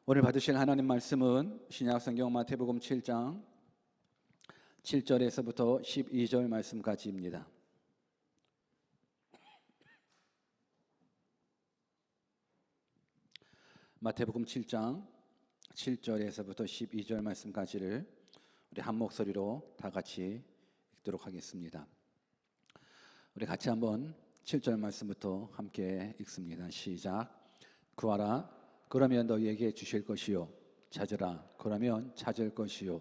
오늘 받으실 하나님 말씀은 신약성경 마태복음 7장 7절에서부터 12절 말씀까지입니다. 마태복음 7장 7절에서부터 12절 말씀까지를 우리 한 목소리로 다 같이 읽도록 하겠습니다. 우리 같이 한번 7절 말씀부터 함께 읽습니다. 시작. 구하라, 그러면 너희에게 주실 것이요, 찾으라, 그러면 찾을 것이요,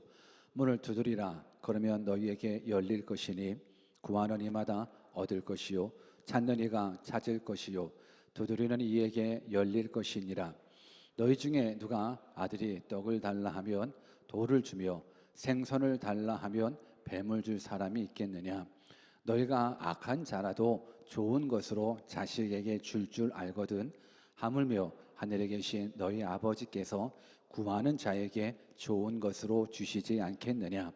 문을 두드리라, 그러면 너희에게 열릴 것이니 구하는 이마다 얻을 것이요, 찾는 이가 찾을 것이요, 두드리는 이에게 열릴 것이니라. 너희 중에 누가 아들이 떡을 달라 하면 돌을 주며 생선을 달라 하면 뱀을 줄 사람이 있겠느냐? 너희가 악한 자라도 좋은 것으로 자식에게 줄 알거든 하물며 하늘에 계신 너희 아버지께서 구하는 자에게 좋은 것으로 주시지 않겠느냐?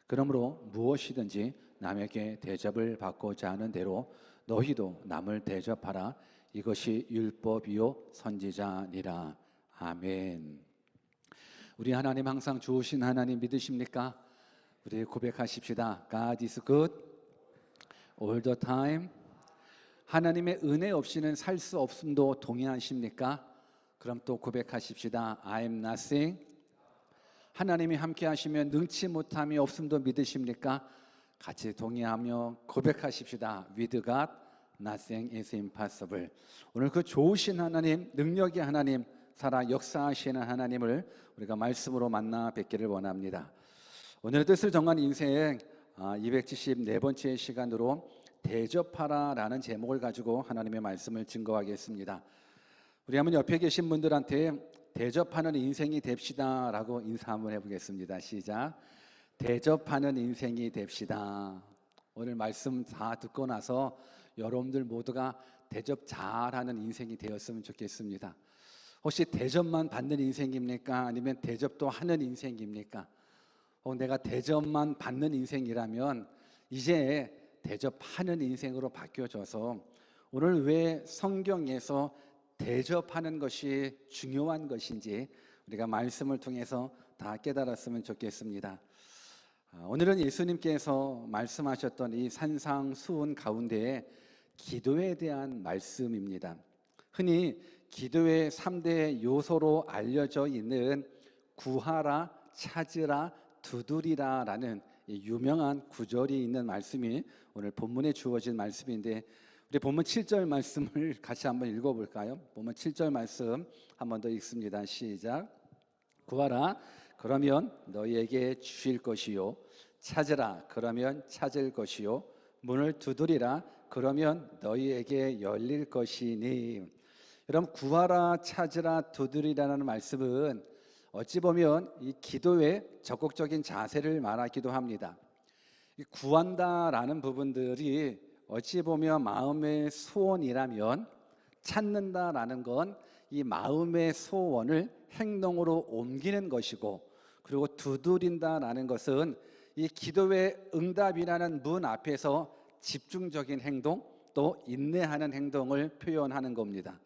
그러므로 무엇이든지 남에게 대접을 받고자 하는 대로 너희도 남을 대접하라. 이것이 율법이요 선지자니라. 아멘. 우리 하나님 항상 좋으신 하나님 믿으십니까? 우리 고백하십시다. God is good all the time. 하나님의 은혜 없이는 살 수 없음도 동의하십니까? 그럼 또 고백하십시다. I'm nothing. 하나님이 함께 하시면 능치 못함이 없음도 믿으십니까? 같이 동의하며 고백하십시다. With God, nothing is impossible. 오늘 그 좋으신 하나님, 능력의 하나님, 살아 역사하시는 하나님을 우리가 말씀으로 만나 뵙기를 원합니다. 오늘의 뜻을 정한 인생 274번째 시간으로 대접하라라는 제목을 가지고 하나님의 말씀을 증거하겠습니다. 우리 한번 옆에 계신 분들한테 대접하는 인생이 됩시다라고 인사 한번 해보겠습니다. 시작. 대접하는 인생이 됩시다. 오늘 말씀 다 듣고 나서 여러분들 모두가 대접 잘하는 인생이 되었으면 좋겠습니다. 혹시 대접만 받는 인생입니까? 아니면 대접도 하는 인생입니까? 내가 대접만 받는 인생이라면 이제 대접하는 인생으로 바뀌어져서 오늘 왜 성경에서 대접하는 것이 중요한 것인지 우리가 말씀을 통해서 다 깨달았으면 좋겠습니다. 오늘은 예수님께서 말씀하셨던 이 산상수훈 가운데 기도에 대한 말씀입니다. 흔히 기도의 3대 요소로 알려져 있는 구하라, 찾으라, 두드리라라는 유명한 구절이 있는 말씀이 오늘 본문에 주어진 말씀인데 우리 본문 7절 말씀을 같이 한번 읽어볼까요? 본문 7절 말씀 한 번 더 읽습니다. 시작. 구하라, 그러면 너희에게 주실 것이요, 찾으라, 그러면 찾을 것이요, 문을 두드리라, 그러면 너희에게 열릴 것이니. 여러분, 구하라, 찾으라, 두드리라는 말씀은 어찌 보면 이 기도의 적극적인 자세를 말하기도 합니다. 구한다라는 부분들이 어찌 보면 마음의 소원이라면 찾는다라는 건 이 마음의 소원을 행동으로 옮기는 것이고, 그리고 두드린다라는 것은 이 기도의 응답이라는 문 앞에서 집중적인 행동, 또 인내하는 행동을 표현하는 겁니다.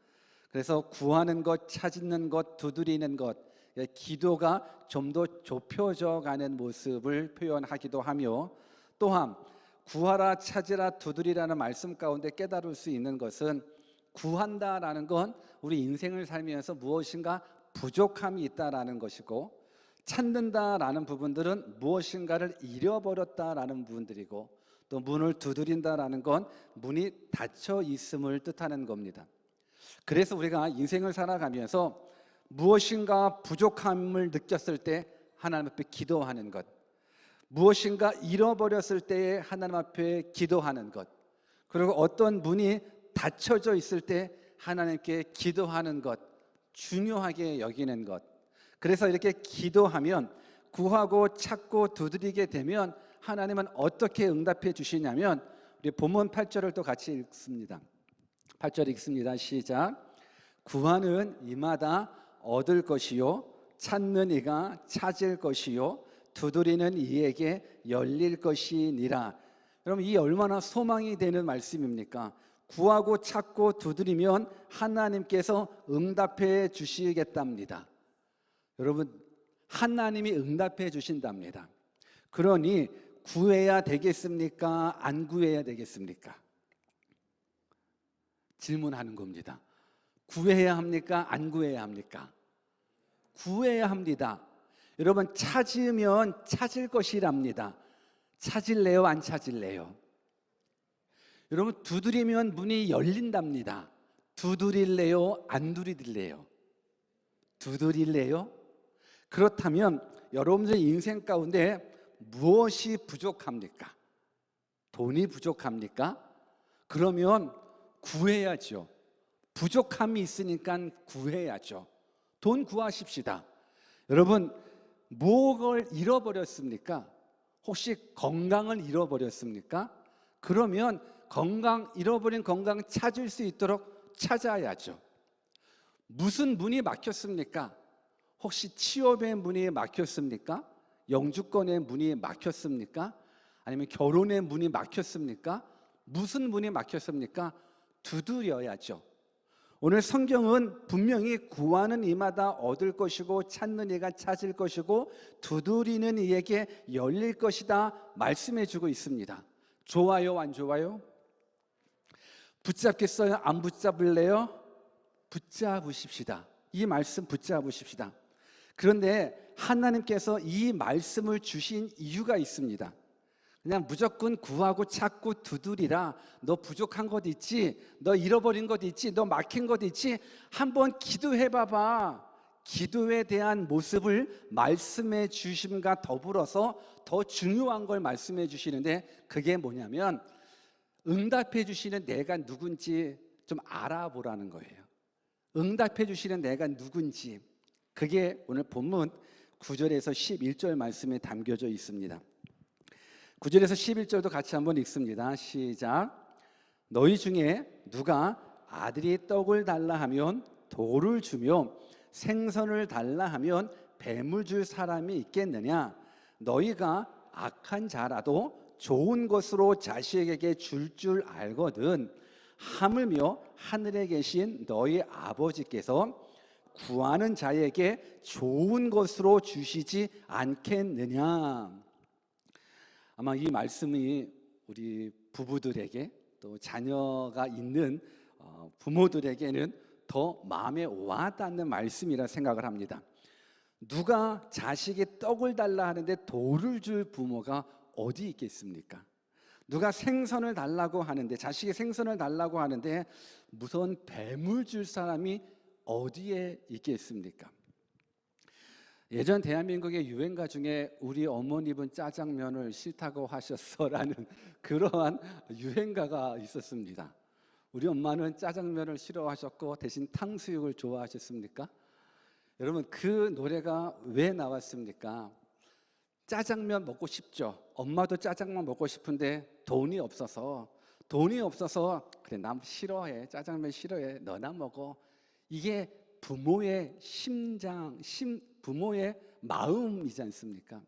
그래서 구하는 것, 찾는 것, 두드리는 것, 기도가 좀 더 좁혀져 가는 모습을 표현하기도 하며, 또한 구하라, 찾으라, 두드리라는 말씀 가운데 깨달을 수 있는 것은 구한다라는 건 우리 인생을 살면서 무엇인가 부족함이 있다라는 것이고, 찾는다라는 부분들은 무엇인가를 잃어버렸다라는 부분들이고, 또 문을 두드린다라는 건 문이 닫혀 있음을 뜻하는 겁니다. 그래서 우리가 인생을 살아가면서 무엇인가 부족함을 느꼈을 때 하나님 앞에 기도하는 것, 무엇인가 잃어버렸을 때에 하나님 앞에 기도하는 것, 그리고 어떤 문이 닫혀져 있을 때 하나님께 기도하는 것, 중요하게 여기는 것. 그래서 이렇게 기도하면, 구하고 찾고 두드리게 되면 하나님은 어떻게 응답해 주시냐면, 우리 본문 8절을 또 같이 읽습니다. 8절 읽습니다. 시작. 구하는 이마다 얻을 것이요, 찾는 이가 찾을 것이요, 두드리는 이에게 열릴 것이니라. 여러분, 이 얼마나 소망이 되는 말씀입니까? 구하고 찾고 두드리면 하나님께서 응답해 주시겠답니다. 여러분, 하나님이 응답해 주신답니다. 그러니 구해야 되겠습니까? 안 구해야 되겠습니까? 질문하는 겁니다. 구해야 합니까? 안 구해야 합니까? 구해야 합니다. 여러분, 찾으면 찾을 것이랍니다. 찾을래요? 안 찾을래요? 여러분, 두드리면 문이 열린답니다. 두드릴래요? 안 두드릴래요? 두드릴래요? 그렇다면 여러분의 인생 가운데 무엇이 부족합니까? 돈이 부족합니까? 그러면 구해야죠. 부족함이 있으니까 구해야죠. 돈 구하십시다. 여러분, 무엇을 잃어버렸습니까? 혹시 건강을 잃어버렸습니까? 그러면 잃어버린 건강 찾을 수 있도록 찾아야죠. 무슨 문이 막혔습니까? 혹시 취업의 문이 막혔습니까? 영주권의 문이 막혔습니까? 아니면 결혼의 문이 막혔습니까? 무슨 문이 막혔습니까? 두드려야죠. 오늘 성경은 분명히 구하는 이마다 얻을 것이고 찾는 이가 찾을 것이고 두드리는 이에게 열릴 것이다 말씀해 주고 있습니다. 좋아요, 안 좋아요? 붙잡겠어요? 안 붙잡을래요? 붙잡으십시다. 이 말씀 붙잡으십시다. 그런데 하나님께서 이 말씀을 주신 이유가 있습니다. 그냥 무조건 구하고 찾고 두드리라. 너 부족한 것 있지? 너 잃어버린 것 있지? 너 막힌 것 있지? 한번 기도해 봐봐. 기도에 대한 모습을 말씀해 주심과 더불어서 더 중요한 걸 말씀해 주시는데, 그게 뭐냐면 응답해 주시는 내가 누군지 좀 알아보라는 거예요. 응답해 주시는 내가 누군지, 그게 오늘 본문 9절에서 11절 말씀에 담겨져 있습니다. 9절에서 11절도 같이 한번 읽습니다. 시작. 너희 중에 누가 아들이 떡을 달라 하면 돌을 주며 생선을 달라 하면 뱀을 줄 사람이 있겠느냐? 너희가 악한 자라도 좋은 것으로 자식에게 줄 알거든. 하물며 하늘에 계신 너희 아버지께서 구하는 자에게 좋은 것으로 주시지 않겠느냐? 아마 이 말씀이 우리 부부들에게 또 자녀가 있는 부모들에게는 더 마음에 와닿는 말씀이라 생각을 합니다. 누가 자식이 떡을 달라 하는데 돌을 줄 부모가 어디 있겠습니까? 누가 생선을 달라고 하는데, 자식이 생선을 달라고 하는데 무슨 뱀을 줄 사람이 어디에 있겠습니까? 예전 대한민국의 유행가 중에 우리 어머님은 짜장면을 싫다고 하셨어라는 그러한 유행가가 있었습니다. 우리 엄마는 짜장면을 싫어하셨고 대신 탕수육을 좋아하셨습니까? 여러분, 그 노래가 왜 나왔습니까? 짜장면 먹고 싶죠. 엄마도 짜장면 먹고 싶은데 돈이 없어서 그래, 남 싫어해, 짜장면 싫어해, 너나 먹어. 이게 부모의 부모의 마음이지 않습니까?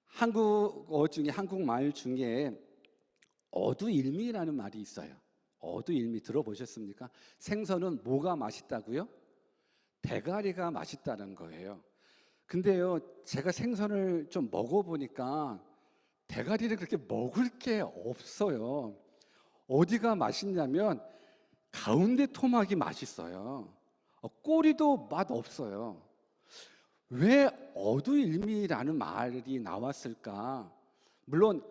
한국말 중에 어두일미라는 말이 있어요. 어두일미 들어보셨습니까? 생선은 뭐가 맛있다고요? 대가리가 맛있다는 거예요. 근데요, 제가 생선을 좀 먹어보니까 대가리를 그렇게 먹을 게 없어요. 어디가 맛있냐면 가운데 토막이 맛있어요. 꼬리도 맛 없어요. 왜 어두일미라는 말이 나왔을까? 물론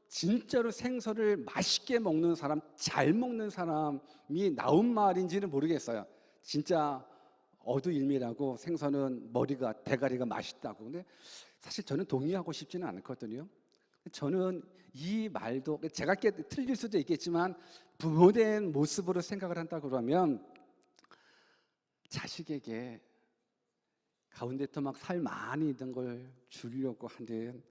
진짜로 생선을 맛있게 먹는 사람, 잘 먹는 사람이 나온 말인지는 모르겠어요. 진짜 어두일미라고 생선은 대가리가 맛있다고. 근데 사실 저는 동의하고 싶지는 않거든요. 저는 이 말도 제가 틀릴 수도 있겠지만 부모된 모습으로 생각을 한다 그러면 자식에게 가운데 토막 살 많이 있는 걸 주려고 하는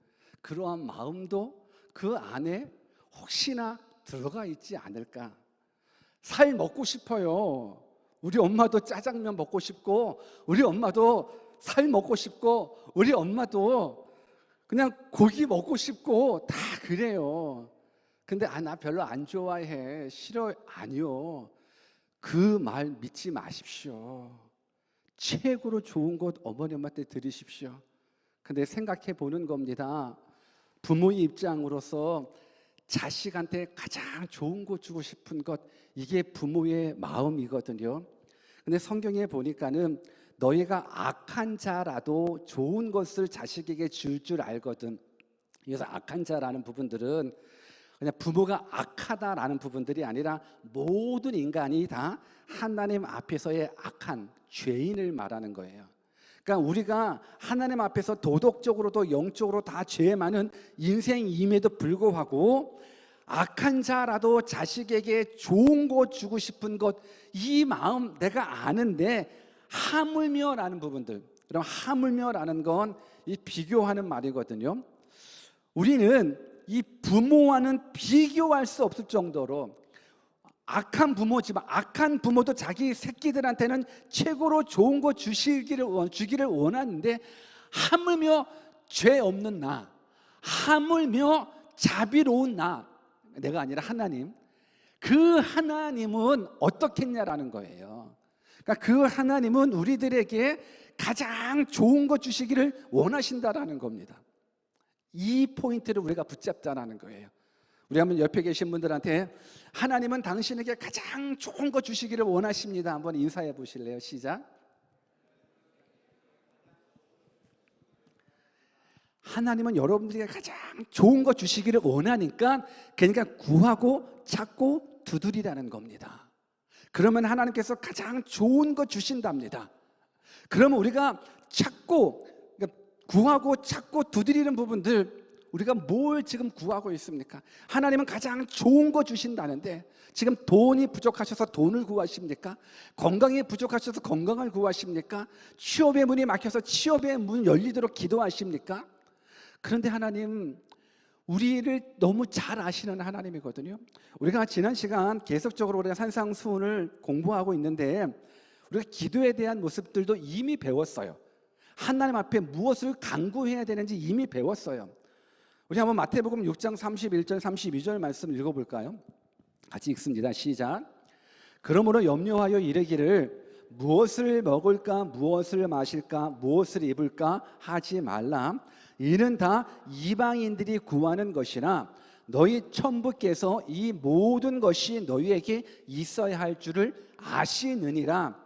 그러한 마음도 그 안에 혹시나 들어가 있지 않을까. 살 먹고 싶어요. 우리 엄마도 짜장면 먹고 싶고, 우리 엄마도 살 먹고 싶고, 우리 엄마도 그냥 고기 먹고 싶고 다 그래요. 근데 나 별로 안 좋아해, 싫어. 아니요, 그 말 믿지 마십시오. 최고로 좋은 것 어머니 엄마한테 드리십시오. 근데 생각해 보는 겁니다. 부모의 입장으로서 자식한테 가장 좋은 거 주고 싶은 것, 이게 부모의 마음이거든요. 근데 성경에 보니까는 너희가 악한 자라도 좋은 것을 자식에게 줄 줄 알거든. 그래서 악한 자라는 부분들은 그냥 부모가 악하다라는 부분들이 아니라 모든 인간이 다 하나님 앞에서의 악한 죄인을 말하는 거예요. 그러니까 우리가 하나님 앞에서 도덕적으로도 영적으로 다 죄 많은 인생임에도 불구하고 악한 자라도 자식에게 좋은 거 주고 싶은 것, 이 마음 내가 아는데 하물며라는 부분들, 그럼 하물며라는 건 이 비교하는 말이거든요. 우리는 이 부모와는 비교할 수 없을 정도로 악한 부모지만 악한 부모도 자기 새끼들한테는 최고로 좋은 거 주기를 원하는데 하물며 죄 없는 나, 하물며 자비로운 나, 내가 아니라 하나님, 그 하나님은 어떻겠냐라는 거예요. 그러니까 그 하나님은 우리들에게 가장 좋은 거 주시기를 원하신다라는 겁니다. 이 포인트를 우리가 붙잡자라는 거예요. 우리 한번 옆에 계신 분들한테 하나님은 당신에게 가장 좋은 거 주시기를 원하십니다. 한번 인사해 보실래요? 시작. 하나님은 여러분들에게 가장 좋은 거 주시기를 원하니까 그러니까 구하고 찾고 두드리라는 겁니다. 그러면 하나님께서 가장 좋은 거 주신답니다. 그러면 우리가 찾고, 그러니까 구하고 찾고 두드리는 부분들, 우리가 뭘 지금 구하고 있습니까? 하나님은 가장 좋은 거 주신다는데 지금 돈이 부족하셔서 돈을 구하십니까? 건강이 부족하셔서 건강을 구하십니까? 취업의 문이 막혀서 취업의 문 열리도록 기도하십니까? 그런데 하나님, 우리를 너무 잘 아시는 하나님이거든요. 우리가 지난 시간 계속적으로 우리가 산상수훈을 공부하고 있는데 우리가 기도에 대한 모습들도 이미 배웠어요. 하나님 앞에 무엇을 간구해야 되는지 이미 배웠어요. 우리 한번 마태복음 6장 31절 32절 말씀 읽어볼까요? 같이 읽습니다. 시작. 그러므로 염려하여 이르기를 무엇을 먹을까 무엇을 마실까 무엇을 입을까 하지 말라. 이는 다 이방인들이 구하는 것이나 너희 천부께서 이 모든 것이 너희에게 있어야 할 줄을 아시느니라.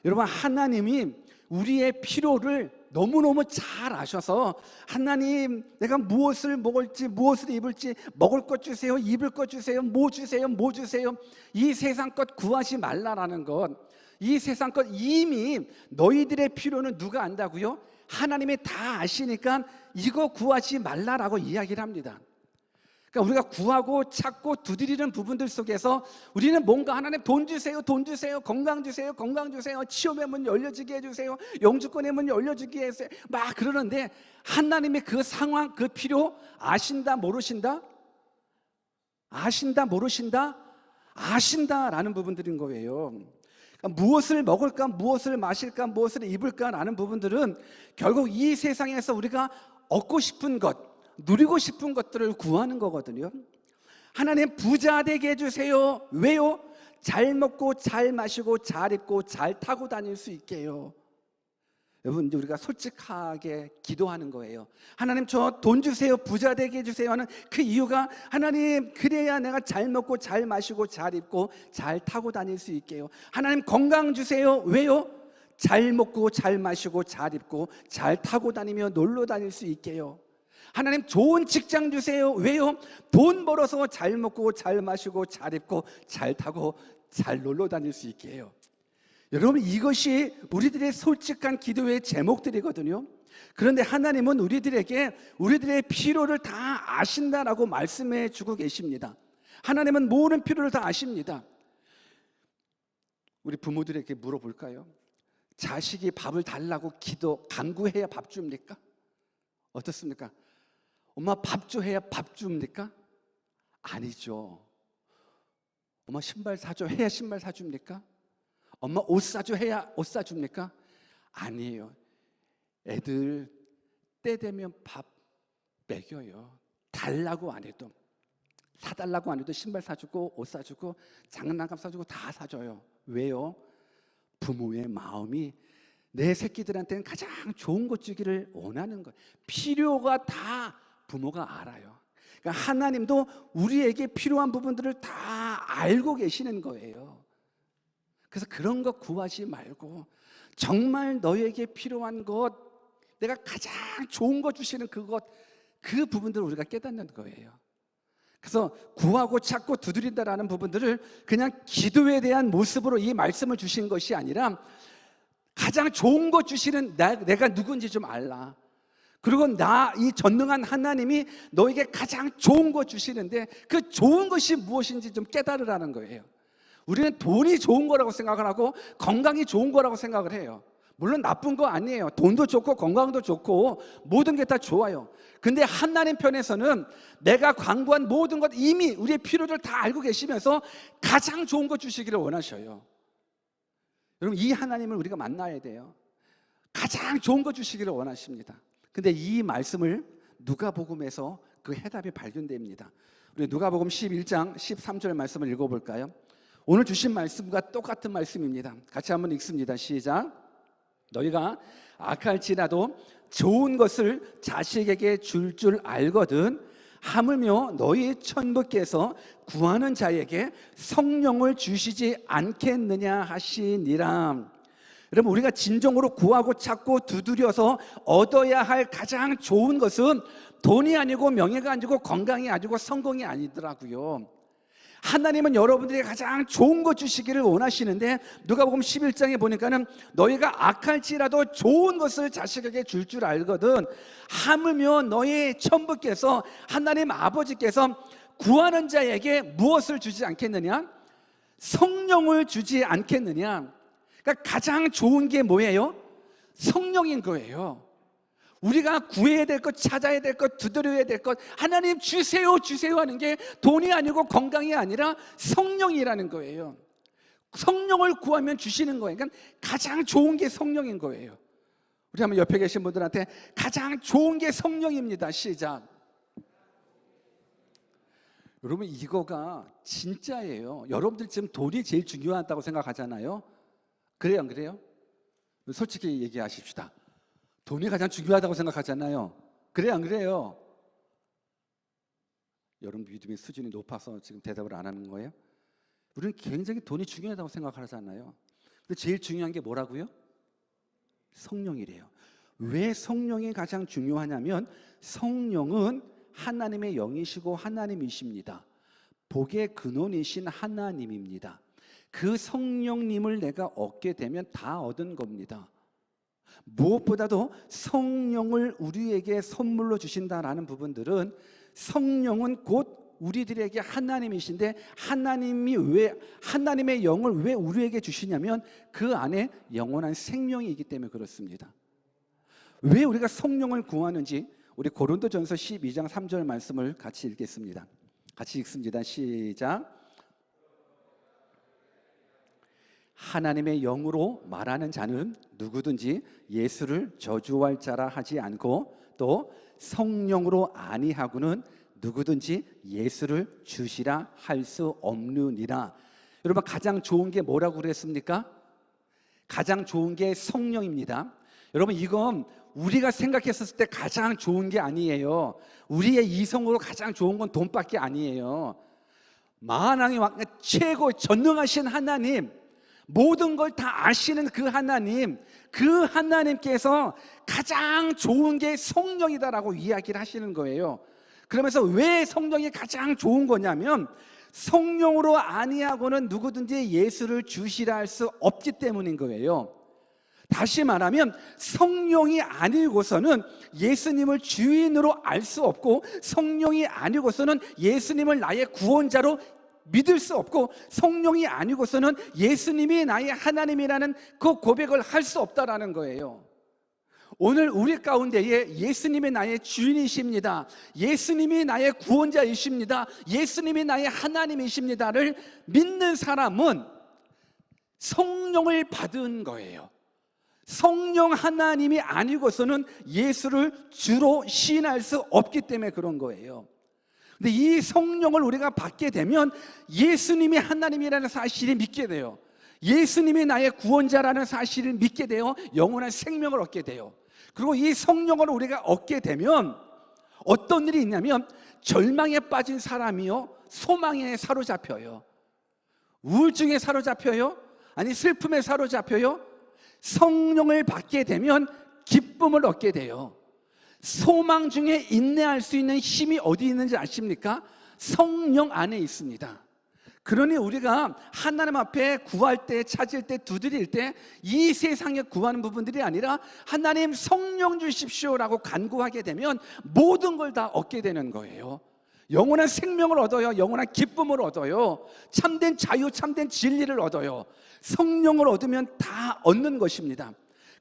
여러분, 하나님이 우리의 필요를 너무너무 잘 아셔서 하나님, 내가 무엇을 먹을지 무엇을 입을지, 먹을 것 주세요, 입을 것 주세요, 뭐 주세요, 뭐 주세요, 이 세상 것 구하지 말라라는 것, 이 세상 것 이미 너희들의 필요는 누가 안다고요? 하나님이 다 아시니까 이거 구하지 말라라고 이야기를 합니다. 그러니까 우리가 구하고 찾고 두드리는 부분들 속에서 우리는 뭔가 하나님 돈 주세요, 돈 주세요, 건강 주세요, 건강 주세요, 취업의 문 열려지게 해주세요, 영주권의 문 열려지게 해주세요, 막 그러는데 하나님의 그 상황, 그 필요 아신다 모르신다? 아신다 모르신다? 아신다라는 부분들인 거예요. 그러니까 무엇을 먹을까, 무엇을 마실까, 무엇을 입을까라는 부분들은 결국 이 세상에서 우리가 얻고 싶은 것, 누리고 싶은 것들을 구하는 거거든요. 하나님 부자 되게 해주세요. 왜요? 잘 먹고 잘 마시고 잘 입고 잘 타고 다닐 수 있게요. 여러분, 이제 우리가 솔직하게 기도하는 거예요. 하나님 저 돈 주세요, 부자 되게 해주세요 하는 그 이유가 하나님 그래야 내가 잘 먹고 잘 마시고 잘 입고 잘 타고 다닐 수 있게요. 하나님 건강 주세요. 왜요? 잘 먹고 잘 마시고 잘 입고 잘 타고 다니며 놀러 다닐 수 있게요. 하나님 좋은 직장 주세요. 왜요? 돈 벌어서 잘 먹고 잘 마시고 잘 입고 잘 타고 잘 놀러 다닐 수 있게 해요. 여러분, 이것이 우리들의 솔직한 기도의 제목들이거든요. 그런데 하나님은 우리들에게 우리들의 필요를 다 아신다라고 말씀해 주고 계십니다. 하나님은 모든 필요를 다 아십니다. 우리 부모들에게 물어볼까요? 자식이 밥을 달라고 간구해야 밥 줍니까? 어떻습니까? 엄마 밥 줘 해야 밥 줍니까? 아니죠. 엄마 신발 사줘 해야 신발 사줍니까? 엄마 옷 사줘 해야 옷 사줍니까? 아니에요. 애들 때 되면 밥 먹여요. 달라고 안 해도, 사달라고 안 해도 신발 사주고 옷 사주고 장난감 사주고 다 사줘요. 왜요? 부모의 마음이 내 새끼들한테는 가장 좋은 것 주기를 원하는 거예요. 필요가 다 부모가 알아요. 그러니까 하나님도 우리에게 필요한 부분들을 다 알고 계시는 거예요. 그래서 그런 거 구하지 말고 정말 너에게 필요한 것, 내가 가장 좋은 거 주시는 그것, 그 부분들을 우리가 깨닫는 거예요. 그래서 구하고 찾고 두드린다라는 부분들을 그냥 기도에 대한 모습으로 이 말씀을 주신 것이 아니라 가장 좋은 거 주시는 내가 누군지 좀 알라. 그리고 이 전능한 하나님이 너에게 가장 좋은 거 주시는데 그 좋은 것이 무엇인지 좀 깨달으라는 거예요. 우리는 돈이 좋은 거라고 생각을 하고 건강이 좋은 거라고 생각을 해요. 물론 나쁜 거 아니에요. 돈도 좋고 건강도 좋고 모든 게 다 좋아요. 근데 하나님 편에서는 내가 광고한 모든 것 이미 우리의 필요를 다 알고 계시면서 가장 좋은 거 주시기를 원하셔요. 여러분, 이 하나님을 우리가 만나야 돼요. 가장 좋은 거 주시기를 원하십니다. 근데 이 말씀을 누가복음에서 그 해답이 발견됩니다. 우리 누가복음 11장 13절 말씀을 읽어볼까요? 오늘 주신 말씀과 똑같은 말씀입니다. 같이 한번 읽습니다. 시작. 너희가 악할지라도 좋은 것을 자식에게 줄 알거든 하물며 너희 천부께서 구하는 자에게 성령을 주시지 않겠느냐 하시니라. 여러분, 우리가 진정으로 구하고 찾고 두드려서 얻어야 할 가장 좋은 것은 돈이 아니고 명예가 아니고 건강이 아니고 성공이 아니더라고요. 하나님은 여러분들이 가장 좋은 것 주시기를 원하시는데 누가복음 11장에 보니까는 너희가 악할지라도 좋은 것을 자식에게 줄 알거든 하물며 너희 천부께서 하나님 아버지께서 구하는 자에게 무엇을 주지 않겠느냐? 성령을 주지 않겠느냐? 그러니까 가장 좋은 게 뭐예요? 성령인 거예요. 우리가 구해야 될 것, 찾아야 될 것, 두드려야 될 것, 하나님 주세요 주세요 하는 게 돈이 아니고 건강이 아니라 성령이라는 거예요. 성령을 구하면 주시는 거예요. 그러니까 가장 좋은 게 성령인 거예요. 우리 한번 옆에 계신 분들한테 가장 좋은 게 성령입니다. 시작. 여러분, 이거가 진짜예요. 여러분들 지금 돈이 제일 중요하다고 생각하잖아요. 그래요, 안 그래요? 솔직히 얘기하십시다. 돈이 가장 중요하다고 생각하잖아요. 그래요, 안 그래요? 여러분 믿음의 수준이 높아서 지금 대답을 안 하는 거예요? 우리는 굉장히 돈이 중요하다고 생각하잖아요. 근데 제일 중요한 게 뭐라고요? 성령이래요. 왜 성령이 가장 중요하냐면 성령은 하나님의 영이시고 하나님이십니다. 복의 근원이신 하나님입니다. 그 성령님을 내가 얻게 되면 다 얻은 겁니다. 무엇보다도 성령을 우리에게 선물로 주신다라는 부분들은 성령은 곧 우리들에게 하나님이신데 하나님의 영을 왜 우리에게 주시냐면 그 안에 영원한 생명이 있기 때문에 그렇습니다. 왜 우리가 성령을 구하는지 우리 고린도전서 12장 3절 말씀을 같이 읽겠습니다. 같이 읽습니다. 시작. 하나님의 영으로 말하는 자는 누구든지 예수를 저주할 자라 하지 않고 또 성령으로 아니하고는 누구든지 예수를 주시라 할 수 없느니라. 여러분, 가장 좋은 게 뭐라고 그랬습니까? 가장 좋은 게 성령입니다. 여러분, 이건 우리가 생각했을 때 가장 좋은 게 아니에요. 우리의 이성으로 가장 좋은 건 돈밖에 아니에요. 만왕의 왕, 최고 전능하신 하나님, 모든 걸 다 아시는 그 하나님께서 가장 좋은 게 성령이다라고 이야기를 하시는 거예요. 그러면서 왜 성령이 가장 좋은 거냐면 성령으로 아니하고는 누구든지 예수를 주시라 할 수 없기 때문인 거예요. 다시 말하면 성령이 아니고서는 예수님을 주인으로 알 수 없고 성령이 아니고서는 예수님을 나의 구원자로 믿을 수 없고 성령이 아니고서는 예수님이 나의 하나님이라는 그 고백을 할 수 없다라는 거예요. 오늘 우리 가운데에 예수님이 나의 주인이십니다, 예수님이 나의 구원자이십니다, 예수님이 나의 하나님이십니다를 믿는 사람은 성령을 받은 거예요. 성령 하나님이 아니고서는 예수를 주로 시인할 수 없기 때문에 그런 거예요. 근데 이 성령을 우리가 받게 되면 예수님이 하나님이라는 사실을 믿게 돼요. 예수님이 나의 구원자라는 사실을 믿게 되어 영원한 생명을 얻게 돼요. 그리고 이 성령을 우리가 얻게 되면 어떤 일이 있냐면 절망에 빠진 사람이요, 소망에 사로잡혀요. 우울증에 사로잡혀요? 아니 슬픔에 사로잡혀요? 성령을 받게 되면 기쁨을 얻게 돼요. 소망 중에 인내할 수 있는 힘이 어디 있는지 아십니까? 성령 안에 있습니다. 그러니 우리가 하나님 앞에 구할 때, 찾을 때, 두드릴 때 이 세상에 구하는 부분들이 아니라 하나님 성령 주십시오라고 간구하게 되면 모든 걸 다 얻게 되는 거예요. 영원한 생명을 얻어요. 영원한 기쁨을 얻어요. 참된 자유, 참된 진리를 얻어요. 성령을 얻으면 다 얻는 것입니다.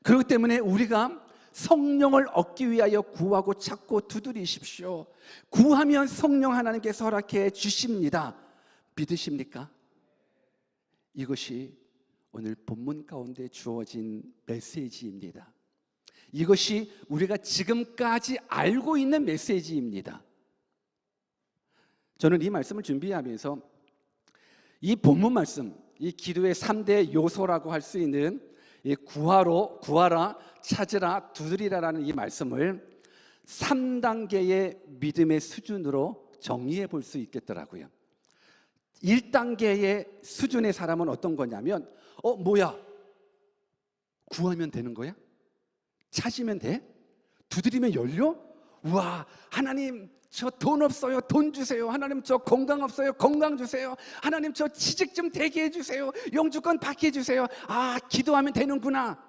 그렇기 때문에 우리가 성령을 얻기 위하여 구하고 찾고 두드리십시오. 구하면 성령 하나님께서 허락해 주십니다. 믿으십니까? 이것이 오늘 본문 가운데 주어진 메시지입니다. 이것이 우리가 지금까지 알고 있는 메시지입니다. 저는 이 말씀을 준비하면서 이 본문 말씀, 이 기도의 3대 요소라고 할 수 있는 이 구하라, 찾으라, 두드리라라는 이 말씀을 3단계의 믿음의 수준으로 정리해 볼 수 있겠더라고요. 1단계의 수준의 사람은 어떤 거냐면 뭐야? 구하면 되는 거야? 찾으면 돼? 두드리면 열려? 우와, 하나님 저 돈 없어요, 돈 주세요. 하나님 저 건강 없어요, 건강 주세요. 하나님 저 취직 좀 되게 해주세요. 영주권 받게 해주세요. 아, 기도하면 되는구나.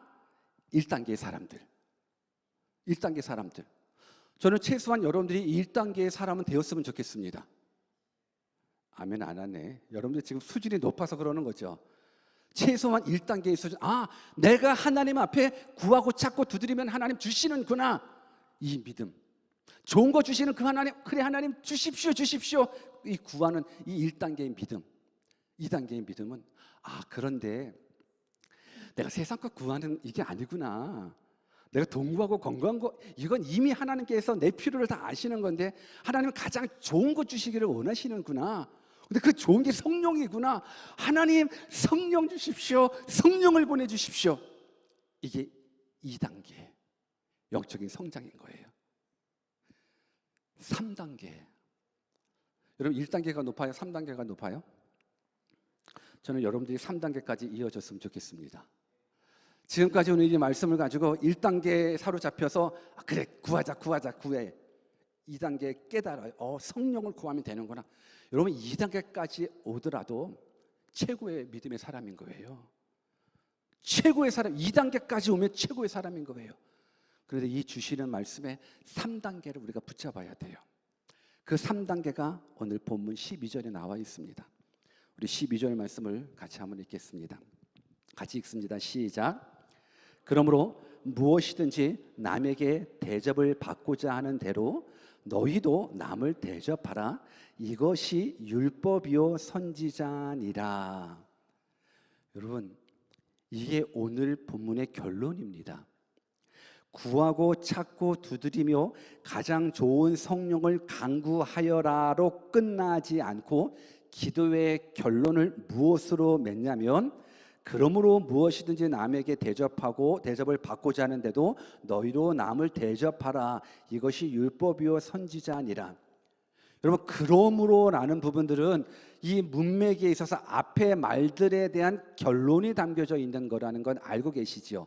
1단계의 사람들, 1단계 사람들. 저는 최소한 여러분들이 1단계의 사람은 되었으면 좋겠습니다. 아멘 안 하네. 여러분들 지금 수준이 높아서 그러는 거죠. 최소한 1단계의 수준. 아, 내가 하나님 앞에 구하고 찾고 두드리면 하나님 주시는구나. 이 믿음, 좋은 거 주시는 그 하나님, 그래 하나님 주십시오 주십시오. 이 구하는 이 1단계의 믿음. 2단계의 믿음은 그런데 내가 세상 거 구하는 이게 아니구나. 내가 돈 구하고 건강한 거, 이건 이미 하나님께서 내 필요를 다 아시는 건데 하나님은 가장 좋은 거 주시기를 원하시는구나. 근데 그 좋은 게 성령이구나. 하나님 성령 주십시오. 성령을 보내주십시오. 이게 2단계 영적인 성장인 거예요. 3단계. 여러분 1단계가 높아요? 3단계가 높아요? 저는 여러분들이 3단계까지 이어졌으면 좋겠습니다. 지금까지 오늘 이 말씀을 가지고 1단계에 사로잡혀서 그래 구하자 구해. 2단계 깨달아요. 성령을 구하면 되는구나. 여러분 2단계까지 오더라도 최고의 믿음의 사람인 거예요. 최고의 사람, 2단계까지 오면 최고의 사람인 거예요. 그런데 이 주시는 말씀에 3단계를 우리가 붙잡아야 돼요. 그 3단계가 오늘 본문 12절에 나와 있습니다. 우리 12절 말씀을 같이 한번 읽겠습니다. 같이 읽습니다. 시작. 그러므로 무엇이든지 남에게 대접을 받고자 하는 대로 너희도 남을 대접하라. 이것이 율법이요 선지자니라. 여러분, 이게 오늘 본문의 결론입니다. 구하고 찾고 두드리며 가장 좋은 성령을 간구하여라로 끝나지 않고 기도의 결론을 무엇으로 맺냐면 그러므로 무엇이든지 남에게 대접을 받고자 하는데도 너희도 남을 대접하라. 이것이 율법이요 선지자니라. 여러분, 그러므로라는 부분들은 이 문맥에 있어서 앞의 말들에 대한 결론이 담겨져 있는 거라는 건 알고 계시죠?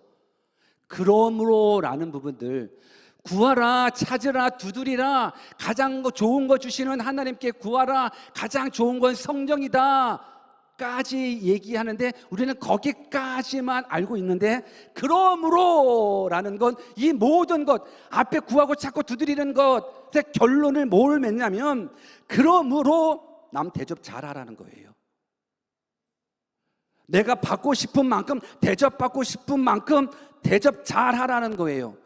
그러므로라는 부분들, 구하라, 찾으라, 두드리라, 가장 좋은 거 주시는 하나님께 구하라, 가장 좋은 건 성령이다 까지 얘기하는데 우리는 거기까지만 알고 있는데, 그러므로라는 건 이 모든 것, 앞에 구하고 찾고 두드리는 것의 결론을 뭘 맺냐면 그러므로 남 대접 잘하라는 거예요. 내가 받고 싶은 만큼, 대접받고 싶은 만큼 대접 잘하라는 거예요.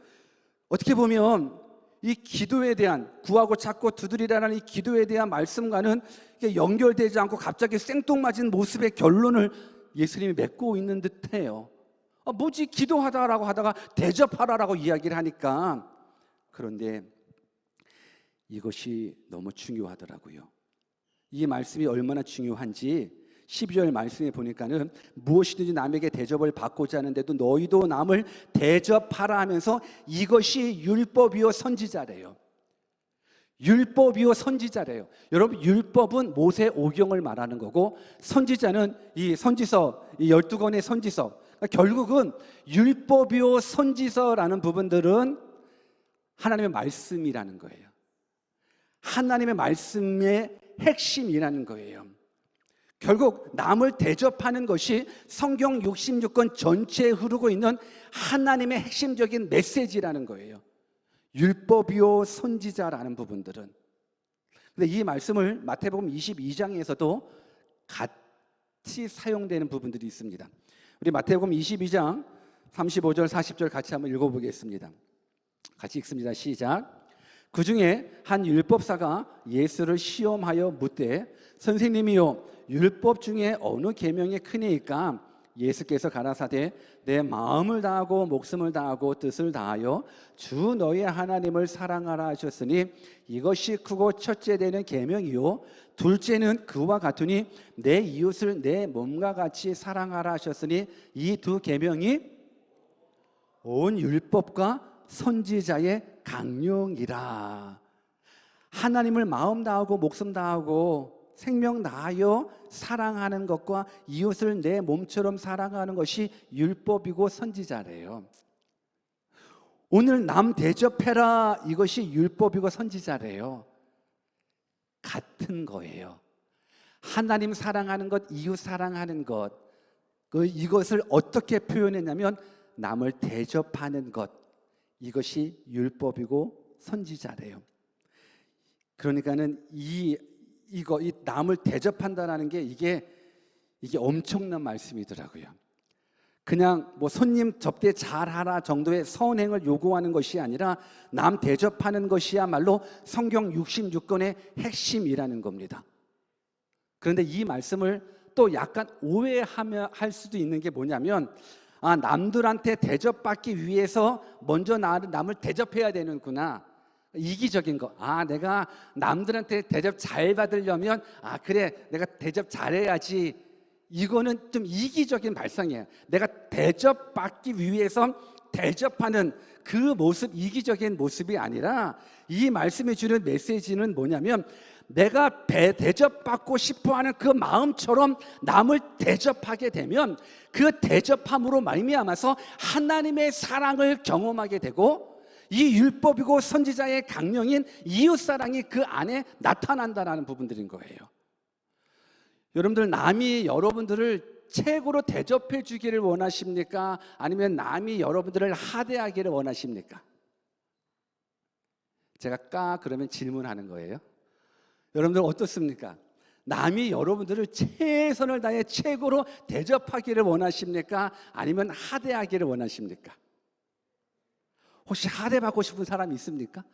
어떻게 보면 이 기도에 대한, 구하고 찾고 두드리라는 이 기도에 대한 말씀과는 이게 연결되지 않고 갑자기 생뚱맞은 모습의 결론을 예수님이 맺고 있는 듯해요. 뭐지 기도하다라고 하다가 대접하라라고 이야기를 하니까. 그런데 이것이 너무 중요하더라고요. 이 말씀이 얼마나 중요한지 12절 말씀에 보니까는 무엇이든지 남에게 대접을 받고자 하는데도 너희도 남을 대접하라 하면서 이것이 율법이요 선지자래요. 율법이요 선지자래요. 여러분, 율법은 모세 오경을 말하는 거고 선지자는 이 선지서, 이 12권의 선지서. 그러니까 결국은 율법이요 선지서라는 부분들은 하나님의 말씀이라는 거예요. 하나님의 말씀의 핵심이라는 거예요. 결국 남을 대접하는 것이 성경 66권 전체에 흐르고 있는 하나님의 핵심적인 메시지라는 거예요. 율법이요 선지자라는 부분들은. 근데 이 말씀을 마태복음 22장에서도 같이 사용되는 부분들이 있습니다. 우리 마태복음 22장 35절 40절 같이 한번 읽어보겠습니다. 같이 읽습니다. 시작. 그 중에 한 율법사가 예수를 시험하여 묻되 선생님이요 율법 중에 어느 계명이 크니까? 예수께서 가라사대 내 마음을 다하고 목숨을 다하고 뜻을 다하여 주 너의 하나님을 사랑하라 하셨으니 이것이 크고 첫째 되는 계명이요 둘째는 그와 같으니 내 이웃을 내 몸과 같이 사랑하라 하셨으니 이 두 계명이 온 율법과 선지자의 강령이라. 하나님을 마음 다하고 목숨 다하고 생명 다하여 사랑하는 것과 이웃을 내 몸처럼 사랑하는 것이 율법이고 선지자래요. 오늘 남 대접해라 이것이 율법이고 선지자래요. 같은 거예요. 하나님 사랑하는 것, 이웃 사랑하는 것, 이것을 어떻게 표현했냐면 남을 대접하는 것, 이것이 율법이고 선지자래요. 그러니까는 이 남을 대접한다라는 게 이게 엄청난 말씀이더라고요. 그냥 뭐 손님 접대 잘하라 정도의 선행을 요구하는 것이 아니라 남 대접하는 것이야말로 성경 66권의 핵심이라는 겁니다. 그런데 이 말씀을 또 약간 오해할 수도 있는 게 뭐냐면 남들한테 대접받기 위해서 먼저 남을 대접해야 되는구나. 이기적인 거. 내가 남들한테 대접 잘 받으려면 그래 내가 대접 잘해야지. 이거는 좀 이기적인 발상이에요. 내가 대접받기 위해서 대접하는 그 모습, 이기적인 모습이 아니라 이 말씀이 주는 메시지는 뭐냐면 내가 대접받고 싶어하는 그 마음처럼 남을 대접하게 되면 그 대접함으로 말미암아서 하나님의 사랑을 경험하게 되고 이 율법이고 선지자의 강령인 이웃사랑이 그 안에 나타난다는 부분들인 거예요. 여러분들 남이 여러분들을 최고로 대접해 주기를 원하십니까? 아니면 남이 여러분들을 하대하기를 원하십니까? 제가 그러면 질문하는 거예요. 여러분들 어떻습니까? 남이 여러분들을 최선을 다해 최고로 대접하기를 원하십니까? 아니면 하대하기를 원하십니까? 혹시 하대받고 싶은 사람이 있습니까?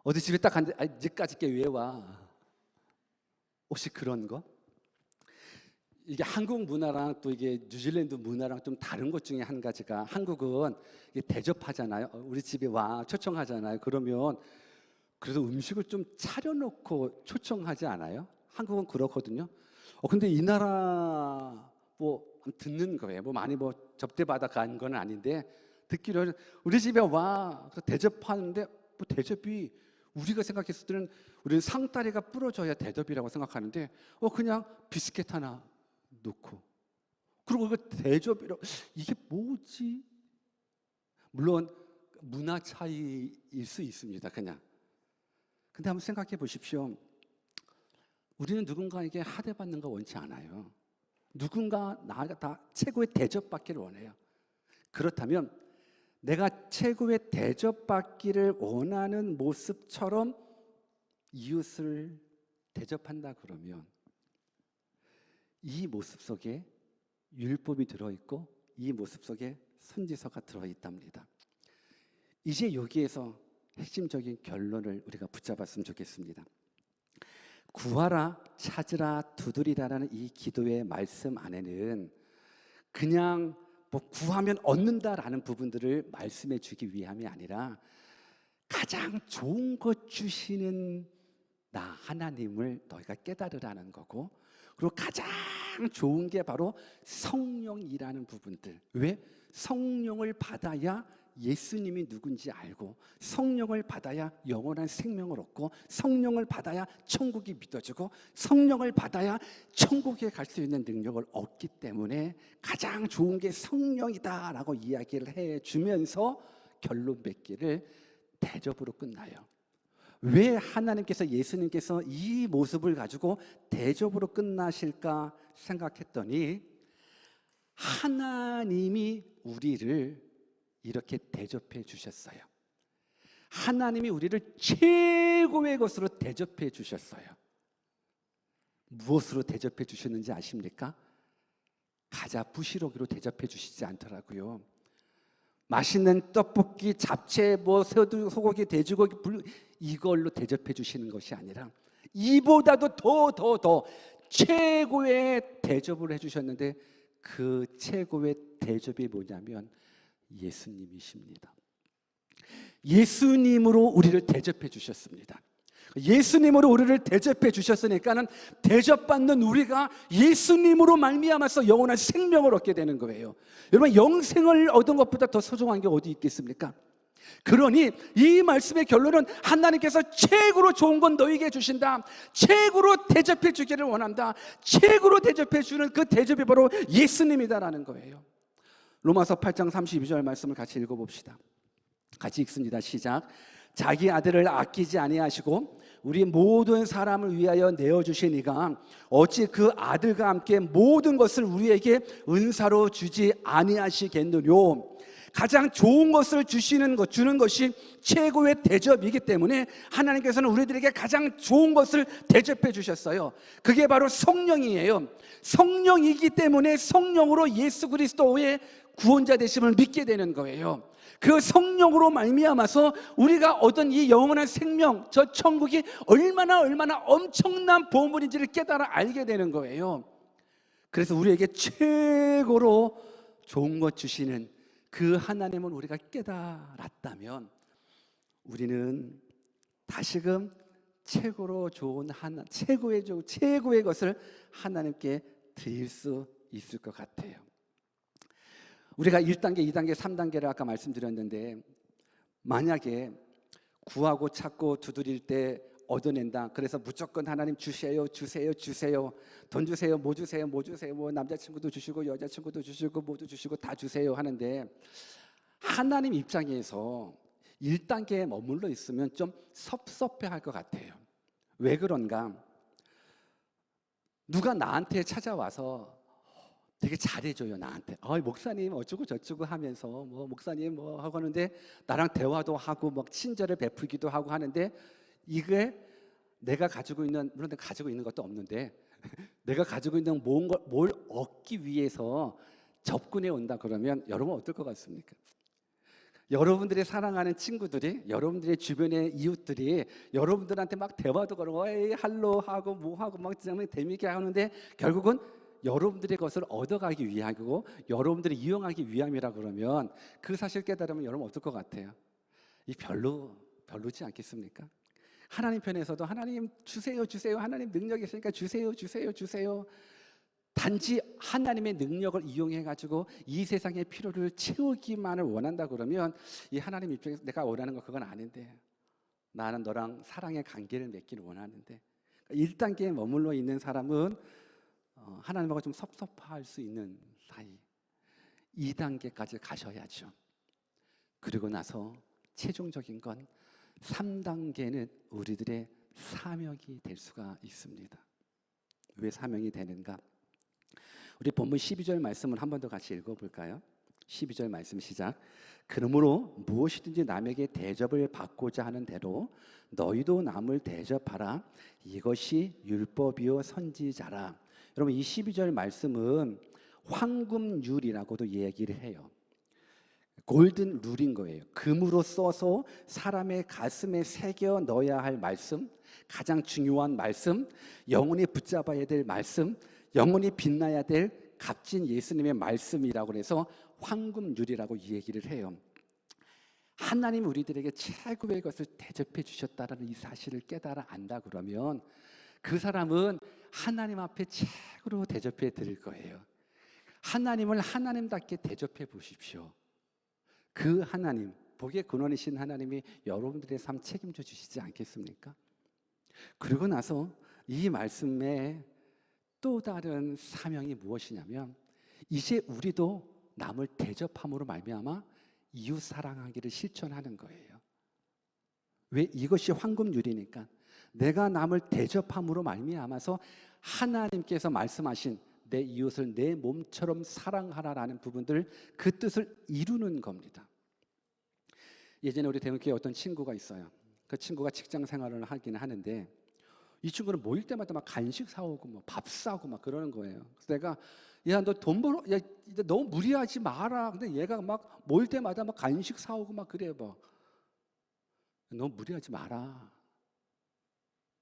어디 집에 딱 갔는데 니까짓 게 왜 와? 혹시 그런 거? 이게 한국 문화랑 또 이게 뉴질랜드 문화랑 좀 다른 것 중에 한 가지가 한국은 이게 대접하잖아요. 우리 집에 와 초청하잖아요. 그러면 그래서 음식을 좀 차려놓고 초청하지 않아요? 한국은 그렇거든요. 근데 이 나라 뭐 듣는 거예요. 뭐 많이 뭐 접대받아 간 건 아닌데 듣기로는 우리 집에 와 대접하는데 뭐 대접이 우리가 생각했을 때는 우리는 상다리가 부러져야 대접이라고 생각하는데 그냥 비스켓 하나 놓고 그리고 이거 대접이라고 이게 뭐지? 물론 문화 차이일 수 있습니다. 그냥 근데 한번 생각해 보십시오. 우리는 누군가에게 하대받는 거 원치 않아요. 누군가 나가 다 최고의 대접받기를 원해요. 그렇다면 내가 최고의 대접받기를 원하는 모습처럼 이웃을 대접한다 그러면 이 모습 속에 율법이 들어있고 이 모습 속에 선지서가 들어있답니다. 이제 여기에서 핵심적인 결론을 우리가 붙잡았으면 좋겠습니다. 구하라, 찾으라, 두드리라라는 이 기도의 말씀 안에는 그냥 뭐 구하면 얻는다라는 부분들을 말씀해 주기 위함이 아니라 가장 좋은 것 주시는 나 하나님을 너희가 깨달으라는 거고 그리고 가장 좋은 게 바로 성령이라는 부분들. 왜? 성령을 받아야 예수님이 누군지 알고, 성령을 받아야 영원한 생명을 얻고, 성령을 받아야 천국이 믿어지고, 성령을 받아야 천국에 갈 수 있는 능력을 얻기 때문에 가장 좋은 게 성령이다라고 이야기를 해주면서 결론 맺기를 대접으로 끝나요. 왜 하나님께서, 예수님께서 이 모습을 가지고 대접으로 끝나실까 생각했더니, 하나님이 우리를 이렇게 대접해 주셨어요. 하나님이 우리를 최고의 것으로 대접해 주셨어요. 무엇으로 대접해 주셨는지 아십니까? 가자 부시러기로 대접해 주시지 않더라고요. 맛있는 떡볶이, 잡채, 소고기, 돼지고기 이걸로 대접해 주시는 것이 아니라 이보다도 더 최고의 대접을 해주셨는데, 그 최고의 대접이 뭐냐면 예수님이십니다. 예수님으로 우리를 대접해 주셨습니다. 예수님으로 우리를 대접해 주셨으니까는 대접받는 우리가 예수님으로 말미암아서 영원한 생명을 얻게 되는 거예요. 여러분, 영생을 얻은 것보다 더 소중한 게 어디 있겠습니까? 그러니 이 말씀의 결론은 하나님께서 최고로 좋은 건 너에게 주신다. 최고로 대접해 주기를 원한다. 최고로 대접해 주는 그 대접이 바로 예수님이다라는 거예요. 로마서 8장 32절 말씀을 같이 읽어봅시다. 같이 읽습니다. 시작. 자기 아들을 아끼지 아니하시고 우리 모든 사람을 위하여 내어주신 이가 어찌 그 아들과 함께 모든 것을 우리에게 은사로 주지 아니하시겠느뇨. 가장 좋은 것을 주는 것이 최고의 대접이기 때문에 하나님께서는 우리들에게 가장 좋은 것을 대접해 주셨어요. 그게 바로 성령이에요. 성령이기 때문에 성령으로 예수 그리스도의 구원자 되심을 믿게 되는 거예요. 그 성령으로 말미암아서 우리가 얻은 이 영원한 생명, 저 천국이 얼마나 엄청난 보물인지를 깨달아 알게 되는 거예요. 그래서 우리에게 최고로 좋은 것 주시는 그 하나님을 우리가 깨달았다면 우리는 다시금 최고로 좋은 최고의 것을 하나님께 드릴 수 있을 것 같아요. 우리가 1단계, 2단계, 3단계를 아까 말씀드렸는데, 만약에 구하고 찾고 두드릴 때 얻어낸다. 그래서 무조건 하나님 주세요. 돈 주세요. 뭐 주세요. 뭐 남자친구도 주시고 여자친구도 주시고 모두 주시고 다 주세요 하는데, 하나님 입장에서 1단계에 머물러 있으면 좀 섭섭해할 것 같아요. 왜 그런가? 누가 나한테 찾아와서 되게 잘해줘요. 나한테 목사님 어쩌고 저쩌고 하면서 목사님 하고 하는데, 나랑 대화도 하고 막 친절을 베풀기도 하고 하는데, 이게 내가 가지고 있는, 물론 내가 가지고 있는 것도 없는데 내가 가지고 있는 뭘 얻기 위해서 접근해 온다 그러면 여러분 어떨 것 같습니까? 여러분들이 사랑하는 친구들이, 여러분들의 주변의 이웃들이 여러분들한테 막 대화도 걸고 에이 할로 하고 하고 막 재미있게 하는데, 결국은 여러분들의 것을 얻어가기 위하고 여러분들이 이용하기 위함이라 그러면, 그 사실 깨달으면 여러분 어떨 것 같아요? 이 별로지 않겠습니까? 하나님 편에서도 하나님 주세요. 하나님 능력이 있으니까 주세요. 단지 하나님의 능력을 이용해 가지고 이 세상의 필요를 채우기만을 원한다 그러면, 이 하나님 입장에서 내가 원하는 거 그건 아닌데, 나는 너랑 사랑의 관계를 맺기를 원하는데, 1단계에 머물러 있는 사람은 하나님하고 좀 섭섭할 수 있는 사이. 2단계까지 가셔야죠. 그리고 나서 최종적인 건 3단계는 우리들의 사명이 될 수가 있습니다. 왜 사명이 되는가? 우리 본문 12절 말씀을 한 번 더 같이 읽어볼까요? 12절 말씀 시작. 그러므로 무엇이든지 남에게 대접을 받고자 하는 대로 너희도 남을 대접하라. 이것이 율법이요 선지자라. 여러분, 이 12절 말씀은 황금률이라고도 얘기를 해요. 골든 룰인 거예요. 금으로 써서 사람의 가슴에 새겨 넣어야 할 말씀, 가장 중요한 말씀, 영원히 붙잡아야 될 말씀, 영원히 빛나야 될 값진 예수님의 말씀이라고 해서 황금률이라고 얘기를 해요. 하나님이 우리들에게 최고의 것을 대접해 주셨다는 이 사실을 깨달아 안다 그러면, 그 사람은 하나님 앞에 최고로 대접해 드릴 거예요. 하나님을 하나님답게 대접해 보십시오. 그 하나님, 복의 근원이신 하나님이 여러분들의 삶 책임져 주시지 않겠습니까? 그러고 나서 이 말씀에 또 다른 사명이 무엇이냐면, 이제 우리도 남을 대접함으로 말미암아 이웃 사랑하기를 실천하는 거예요. 왜? 이것이 황금률이니까. 내가 남을 대접함으로 말미암아서 하나님께서 말씀하신 내 이웃을 내 몸처럼 사랑하라라는 부분들, 그 뜻을 이루는 겁니다. 예전에 우리 대형교회에 어떤 친구가 있어요. 그 친구가 직장 생활을 하긴 하는데, 이 친구는 모일 때마다 막 간식 사오고 뭐 밥 사고 막 그러는 거예요. 그래서 내가, 야, 너 돈 벌어, 야, 너무 무리하지 마라. 근데 얘가 막 모일 때마다 막 간식 사오고 막 그래. 뭐 너무 무리하지 마라.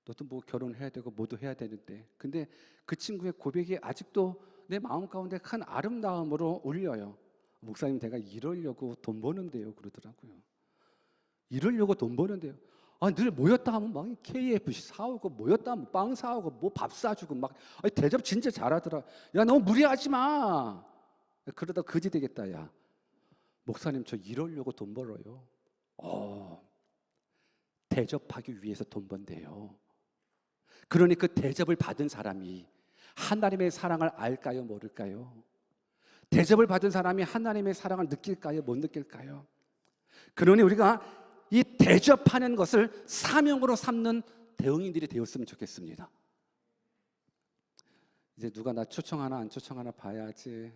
너도 뭐 결혼해야 되고 뭐도 해야 되는데. 근데 그 친구의 고백이 아직도 내 마음 가운데 큰 아름다움으로 울려요. 목사님, 내가 이러려고 돈 버는데요, 그러더라고요. 이러려고 돈 버는데요. 아, 늘 모였다 하면 막 KFC 사오고, 모였다 하면 빵 사오고, 뭐 밥 사주고 막. 아니, 대접 진짜 잘하더라. 야, 너무 무리하지 마. 그러다 거지 되겠다. 야, 목사님, 저 이러려고 돈 벌어요. 대접하기 위해서 돈 번대요. 그러니 그 대접을 받은 사람이 하나님의 사랑을 알까요, 모를까요? 대접을 받은 사람이 하나님의 사랑을 느낄까요, 못 느낄까요? 그러니 우리가 이 대접하는 것을 사명으로 삼는 대응인들이 되었으면 좋겠습니다. 이제 누가 나 초청하나 안 초청하나 봐야지.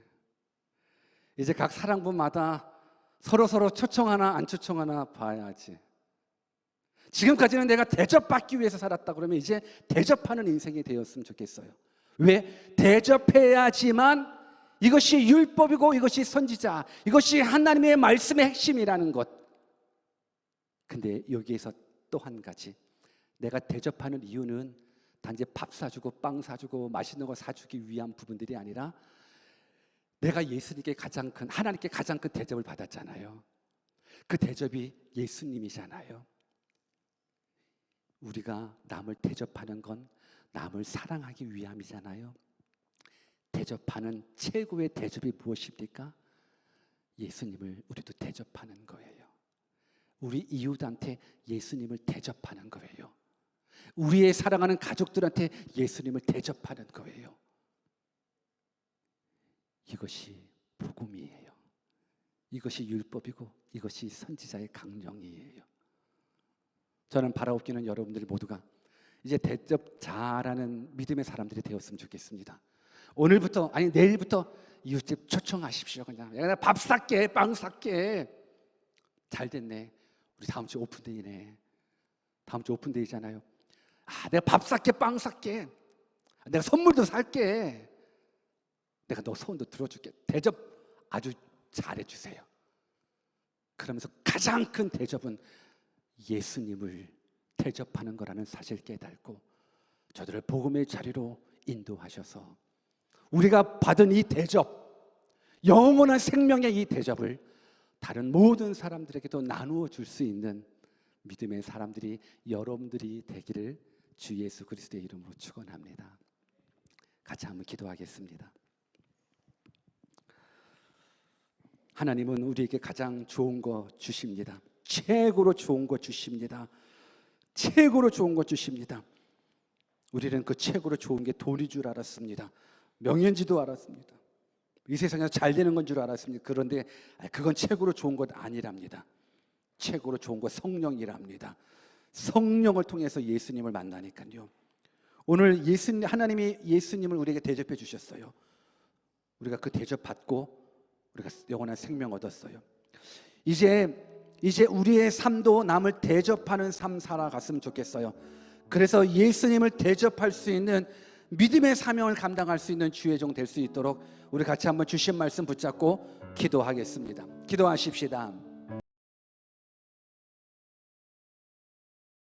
이제 각 사랑부마다 서로 초청하나 안 초청하나 봐야지. 지금까지는 내가 대접받기 위해서 살았다 그러면 이제 대접하는 인생이 되었으면 좋겠어요. 왜? 대접해야지만 이것이 율법이고 이것이 선지자, 이것이 하나님의 말씀의 핵심이라는 것. 근데 여기에서 또 한 가지, 내가 대접하는 이유는 단지 밥 사주고 빵 사주고 맛있는 거 사주기 위한 부분들이 아니라, 내가 예수님께 가장 큰, 하나님께 가장 큰 대접을 받았잖아요. 그 대접이 예수님이잖아요. 우리가 남을 대접하는 건 남을 사랑하기 위함이잖아요. 대접하는 최고의 대접이 무엇입니까? 예수님을 우리도 대접하는 거예요. 우리 이웃한테 예수님을 대접하는 거예요. 우리의 사랑하는 가족들한테 예수님을 대접하는 거예요. 이것이 복음이에요. 이것이 율법이고 이것이 선지자의 강령이에요. 저는 바라옵기는 여러분들 모두가 이제 대접 잘하는 믿음의 사람들이 되었으면 좋겠습니다. 오늘부터, 아니 내일부터 이웃집 초청하십시오. 그냥 밥 살게, 빵 살게. 잘 됐네, 우리 다음 주 오픈데이네. 다음 주 오픈데이잖아요. 아, 내가 밥 살게, 빵 살게. 내가 선물도 살게. 내가 너 소원도 들어줄게. 대접 아주 잘해주세요. 그러면서 가장 큰 대접은 예수님을 대접하는 거라는 사실을 깨닫고 저들을 복음의 자리로 인도하셔서 우리가 받은 이 대접, 영원한 생명의 이 대접을 다른 모든 사람들에게도 나누어 줄 수 있는 믿음의 사람들이 여러분들이 되기를 주 예수 그리스도의 이름으로 축원합니다. 같이 한번 기도하겠습니다. 하나님은 우리에게 가장 좋은 거 주십니다. 최고로 좋은 거 주십니다. 최고로 좋은 거 주십니다. 우리는 그 최고로 좋은 게 돈인 줄 알았습니다. 명예인지도 알았습니다. 이 세상에서 잘 되는 건 줄 알았습니다. 그런데 그건 최고로 좋은 것 아니랍니다. 최고로 좋은 것 성령이랍니다. 성령을 통해서 예수님을 만나니까요. 오늘 하나님이 예수님을 우리에게 대접해 주셨어요. 우리가 그 대접 받고 우리가 영원한 생명 얻었어요. 이제 우리의 삶도 남을 대접하는 삶 살아갔으면 좋겠어요. 그래서 예수님을 대접할 수 있는 믿음의 사명을 감당할 수 있는 주의 종 될 수 있도록 우리 같이 한번 주신 말씀 붙잡고 기도하겠습니다. 기도하십시다.